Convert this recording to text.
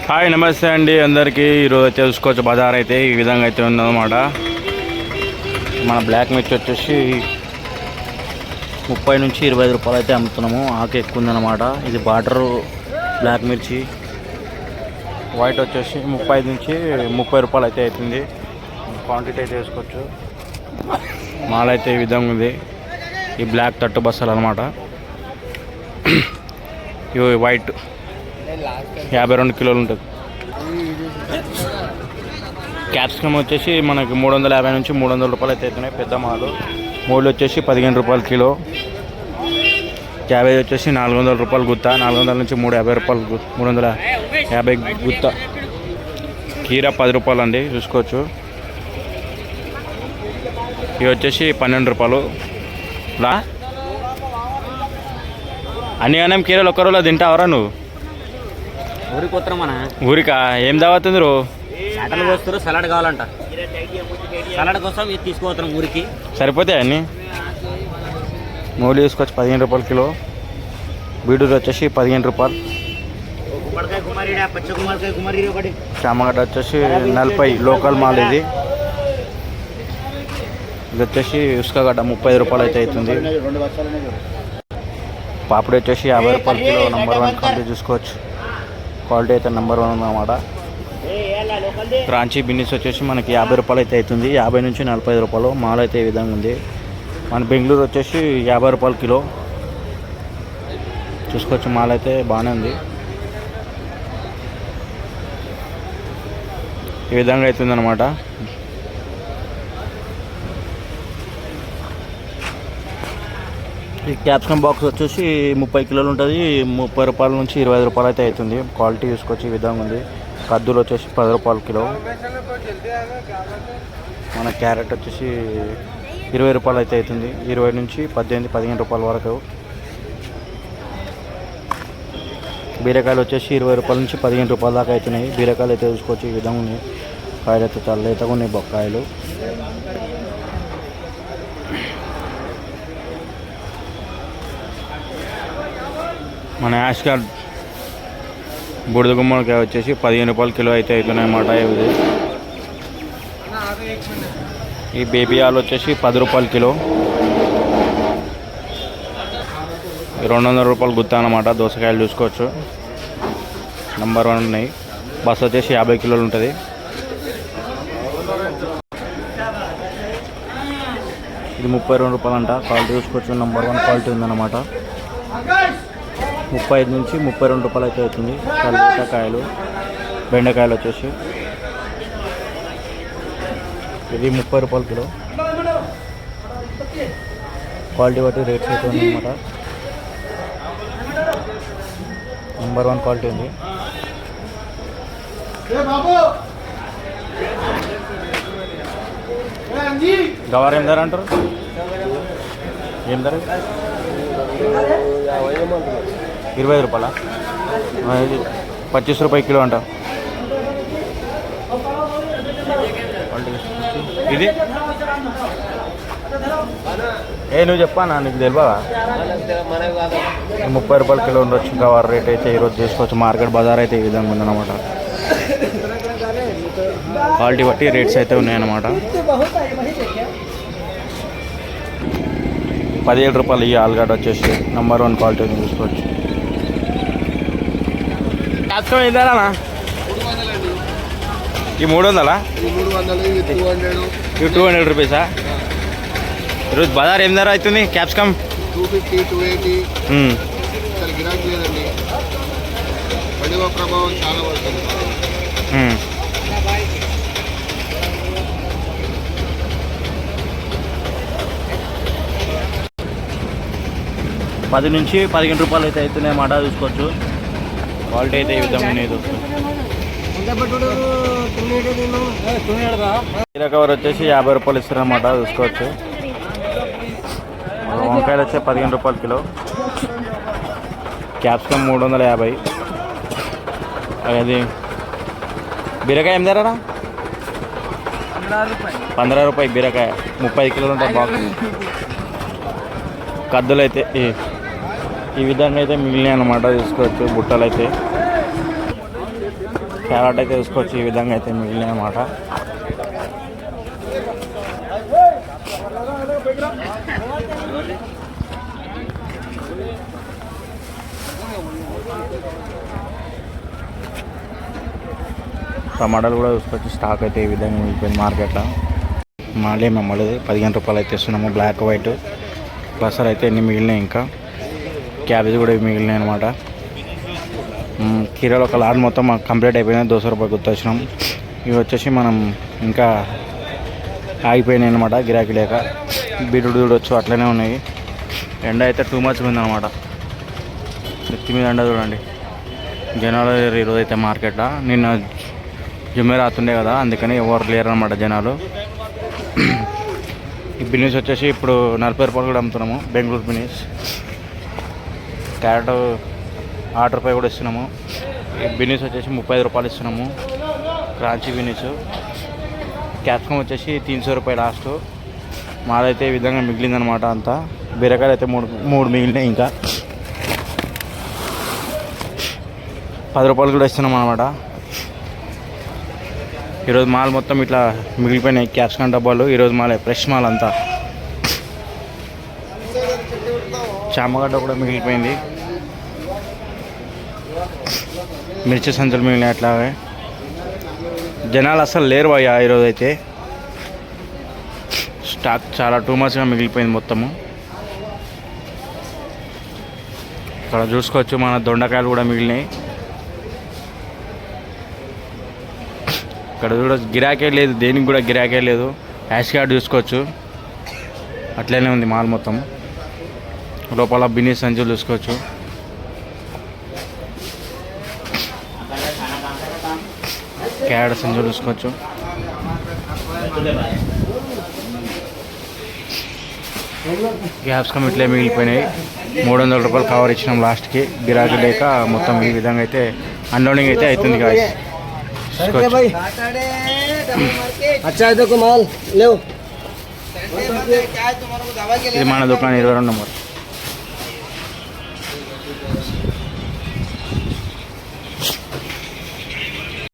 Hi నమస్తే అండి అందరికీ. ఈరోజు చూసుకోవచ్చు బజార్ అయితే ఈ విధంగా అయితే ఉందన్నమాట. మన బ్లాక్ మిర్చి వచ్చేసి 30 నుంచి 25 రూపాయలు అయితే అమ్ముతున్నాము. ఆకు ఎక్కువ ఉందన్నమాట. ఇది బార్డర్ బ్లాక్ మిర్చి. వైట్ వచ్చేసి 35 నుంచి 30 రూపాయలు అయితే అవుతుంది. క్వాంటిటీ అయితే వేసుకోవచ్చు. మాల్ అయితే ఈ విధంగా ఉంది. ఈ బ్లాక్ తట్టు బస్సలు అనమాట. ఇవి వైట్ 52 కిలోలు ఉంటుంది. క్యాప్సికమ్ వచ్చేసి మనకి 350 నుంచి 300 రూపాయలు అయితే అవుతున్నాయి. పెద్ద మాలు. మూడు వచ్చేసి 15 రూపాయలు కిలో. క్యాబేజ్ వచ్చేసి 400 రూపాయలు గుత్త. 400 నుంచి 350 రూపాయలు 350 గుత్త. కీరా 10 రూపాయలు అండి, చూసుకోవచ్చు. ఇవి వచ్చేసి 12 రూపాయలు. అన్ని అన్నం కీరలు ఒక్క రోజులో తింటావరా నువ్వు? ఊరికి వస్తాం మన ఊరికా? ఏం దావతుంది రో? సలాడ్ వస్తారు. సలాడ్ కావాలంట. సలాడ్ కోసం ఇది తీసుకుపోతాం ఊరికి. సరిపోతాయి అన్నీ. మూలు తీసుకొచ్చి 15 రూపాయలు కిలో. బీటూరు వచ్చేసి 15 రూపాయలు. చామగడ్డ వచ్చేసి 40 లోకల్ మాల్. ఇది వచ్చేసి ఉసుకగడ్డ 30 రూపాయలు అయితే అవుతుంది. పాపిడి వచ్చేసి 50 రూపాయలు కిలో. నెంబర్ 1 క్వాలిటీ చూసుకోవచ్చు. క్వాలిటీ అయితే నెంబర్ 1 అన్నమాట. క్రాంచీ బిన్నీస్ వచ్చేసి మనకి 50 రూపాయలు అయితే అవుతుంది. 50 నుంచి 45 రూపాయలు. మాల్ అయితే ఈ విధంగా ఉంది. మన బెంగళూరు వచ్చేసి 50 రూపాయలు కిలో. చూసుకోవచ్చు. మాల్ అయితే బాగానే ఉంది. ఈ విధంగా అవుతుంది అన్నమాట. ఈ క్యాప్సికమ్ బాక్స్ వచ్చేసి 30 కిలోలు ఉంటుంది. 30 రూపాయల నుంచి 25 రూపాయలు అయితే అవుతుంది. క్వాలిటీ చూసుకొచ్చి ఈ విధంగా ఉంది. కద్దులు వచ్చేసి 10 రూపాయలు కిలో. మన క్యారెట్ వచ్చేసి 20 రూపాయలు అయితే అవుతుంది. 20 నుంచి 18, 15 రూపాయల వరకు. బీరకాయలు వచ్చేసి 20 రూపాయల నుంచి 15 రూపాయల దాకా అవుతున్నాయి. బీరకాయలు అయితే చూసుకోవచ్చు. ఈ విధంగా ఉన్నాయి. కాయలు అయితే చాలా లేతగా ఉన్నాయి. బొక్కాయలు మన యాష్ కార్డ్ బుడిద గుమ్మడికాయ వచ్చేసి 15 రూపాయల కిలో అయితే అవుతున్నాయి అన్నమాట. ఇది ఈ బేబీ ఆలు వచ్చేసి 10 రూపాయల కిలో. 200 రూపాయలు గుత్తా అన్నమాట. దోసకాయలు చూసుకోవచ్చు. నెంబర్ 1 ఉన్నాయి. బస్ వచ్చేసి 50 కిలోలు ఉంటుంది. ఇది 32 రూపాయలు అంట. క్వాలిటీ చూసుకోవచ్చు. నెంబర్ 1 క్వాలిటీ ఉందన్నమాట. 35 నుంచి 32 రూపాయలు అయితే అవుతుంది. కాయలు బెండకాయలు వచ్చేసి ఇది 30 రూపాయల కిలో. క్వాలిటీ బట్టి రేట్స్ అయితే ఉందన్నమాట. నెంబర్ 1 క్వాలిటీ ఉంది. గవార్ ఏం ధర అంటారు? ఏం ధర? 25 రూపాయల. ఇది 25 రూపాయలు కిలో అంట. ఇది నువ్వు చెప్పానా? నీకు తెలియదా? 30 రూపాయల కిలో ఉండొచ్చు. గవార్ రేట్ అయితే ఈరోజు చేసుకోవచ్చు. మార్కెట్ బజార్ అయితే ఈ విధంగా ఉందన్నమాట. క్వాలిటీ బట్టి రేట్స్ అయితే ఉన్నాయన్నమాట. 17 రూపాయలు ఈ ఆలుగడ్డ వచ్చేసి నెంబర్ 1 క్వాలిటీ చూసుకోవచ్చు. క్యాప్సికమ్ ఇదేనా? ఈ 300? ఇవి 200 రూపీసా? ఈరోజు బజార్ ఏం ధర అవుతుంది? క్యాప్సికమ్ 250, 280. గిరాకీ లేదండి. పండుగ ప్రభావం చాలా పడుతుంది. 10 నుంచి 15 రూపాయలు అయితే అవుతున్నాయి అన్నమాట. చూసుకోవచ్చు. క్వాలిటీ అయితే ఈ విధంగా ఉన్నాయి. కీర కవర్ వచ్చేసి 50 రూపాయలు ఇస్తారన్నమాట. చూసుకోవచ్చు. వంకాయలు వచ్చి 15 రూపాయల కిలో. క్యాప్సికమ్ 350. అది బీరకాయ ఏం ధరరా? 15 రూపాయలు బీరకాయ. 30 కిలోలు ఉంటాయి బాక్స్. కద్దులు అయితే ఈ విధంగా అయితే మిగిలినాయి అన్నమాట. తీసుకోవచ్చు. బుట్టలు అయితే క్యారెట్ అయితే తీసుకోవచ్చు. ఈ విధంగా అయితే మిగిలినాయి అన్నమాట. టమాటాలు కూడా చూసుకోవచ్చు. స్టాక్ అయితే ఈ విధంగా మిగిలిపోయింది మార్కెట్లో. మళ్ళీ మేము 15 రూపాయలు అయితే ఇస్తున్నాము. బ్లాక్ వైట్ బసలు అయితే ఎన్ని మిగిలినాయి. ఇంకా క్యాబేజ్ కూడా మిగిలినాయి అనమాట. కీరాలు ఒక లాట్ మొత్తం మాకు కంప్లీట్ అయిపోయినాయి. 200 రూపాయలు గుర్తొచ్చినాం. ఇవి వచ్చేసి మనం ఇంకా ఆగిపోయినాయి అనమాట గిరాకీ లేక. బీట్రూట్ చూడవచ్చు అట్లనే ఉన్నాయి. ఎండ అయితే టూ మచ్ ఉందన్నమాట. నెత్తి మీద ఎండ చూడండి. జనాలు ఈరోజు అయితే మార్కెట్లో నిన్న జుమ్మెరాత్ ఉండే కదా, అందుకని ఎవరు లేరు అనమాట జనాలు. ఈ బిన్నీస్ వచ్చేసి ఇప్పుడు 40 రూపాయలు కూడా అమ్ముతున్నాము. బెంగళూరు బిన్నీస్. క్యారెట్ 6 రూపాయలు కూడా ఇస్తున్నాము. ఈ బిన్నీస్ వచ్చేసి 35 రూపాయలు ఇస్తున్నాము. క్రాంచీ బిన్నీస్. క్యాప్సికమ్ వచ్చేసి 300 రూపాయలు లాస్ట్. మాదైతే ఈ విధంగా మిగిలిందనమాట అంతా. బీరకాయలు అయితే మూడు మిగిలినాయి. ఇంకా 10 రూపాయలు కూడా ఇస్తున్నాం అనమాట. ఈరోజు మాల్ మొత్తం ఇట్లా మిగిలిపోయినాయి. క్యాప్సికమ్ డబ్బాలు ఈరోజు మాలే ఫ్రెష్ మాల్ అంతా. చామగడ్డ కూడా మిగిలిపోయింది. మిర్చి సంచులు మిగిలినాయి అట్లాగే. జనాలు అసలు లేరు అయ్యా ఈరోజు అయితే. స్టాక్ చాలా టూ మచ్గా మిగిలిపోయింది మొత్తము. ఇక్కడ చూసుకోవచ్చు మన దొండకాయలు కూడా మిగిలినాయి. ఇక్కడ కూడా గిరాకే లేదు, దేనికి కూడా గిరాకే లేదు. యాష్ కార్డ్ చూసుకోవచ్చు అట్లనే ఉంది మాల్ మొత్తం. లోపల బిన్నీస్ సంచులు చూసుకోవచ్చు. క్యారెట్ సంచులు చూసుకోవచ్చు. క్యాప్సికమ్ ఇట్లే మిగిలిపోయినాయి. 300 రూపాయలు కవర్ ఇచ్చినాం లాస్ట్కి. గిరాకీ లేక మొత్తం ఈ విధంగా అయితే అన్లోడింగ్ అయితే అవుతుంది గాయస్. ఇది మన దుకాణం 22 నెంబర్.